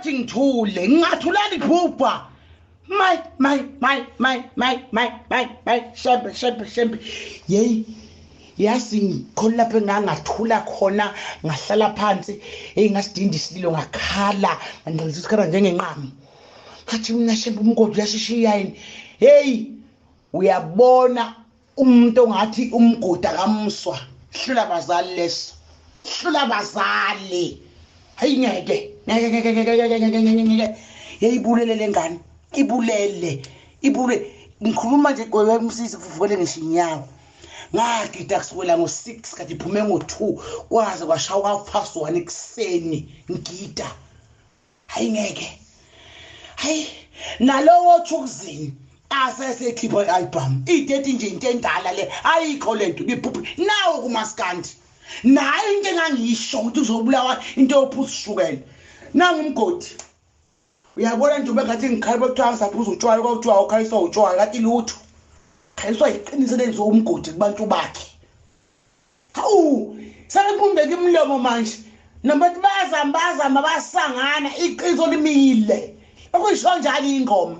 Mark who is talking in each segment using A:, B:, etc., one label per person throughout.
A: wathi ngithule ngingathulani bhubha my shembe yey yasi ngikhona lapho engangathula khona ngahlala phansi ngasidinda isililo ngakhala ngandlisa isikhala njengenqami ngathi mina shembe umgodi uyashishiya yini hey uyabona umuntu ongathi umgodi akamswa hlula bazali leso hlula bazali hayi ngeke yayibulele lengane ibulele ngikhuluma nje gobe umsisi kuvukele ngishinyawo ngagida kusukela ngo6 kade iphume ngo2 kwaze kwashawa ka1 ekseni ngida hayi ngeke hayi nalowo thukuzini asesekhipha i-album idethi nje into endala le ayikho lento ngiphuphi nawo kumaskandi nayo into engangisho ukuthi uzobulawa into yophusishukela nangumgodi uyabona nje ngathi ngikhalebe kuthiwa ngisaphuza utshwala kwakuthiwa ukhaliswa utshwala kanti lutho khaliswa iqiniso lenziwe umgodi kubantu bakhe hawu sekubumbeka imlomo manje nabantu bayazamba basangana iqiniso limile okusho njalo ingoma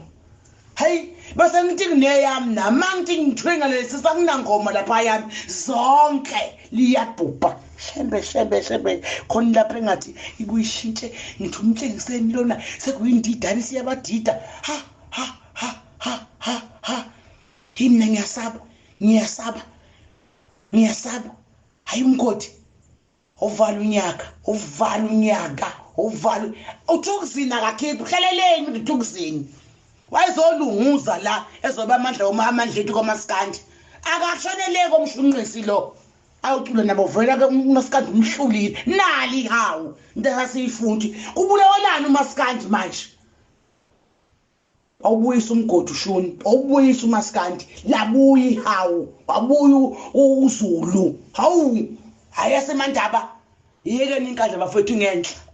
A: hayi bese ngithi kuneyami namangithi ngithwenga lesisa kunangoma lapha yami zonke liyabhubha shembe khona lapha engathi ikuyishintshe ngithi umtshengiseni lona sekuyindidani siyabadida ha mina ngiyasaba hayi umgodi ovala unyaka uthukuzina kakhiphi hleleleni uthukuzini wayezolunguza la ezoba amandla ethu komaskandi akashoneleke omhlunqisi lo awucula nabo vela ke umaskandi umhlulile nali hawu into asasiyifundi kubulawolana umaskandi manje awubuyisa umgodi ushuni awubuyisa umaskandi labuyi hawu wabuya uZulu hawu hayasemandaba yeke ninkandla bafethu ngenhla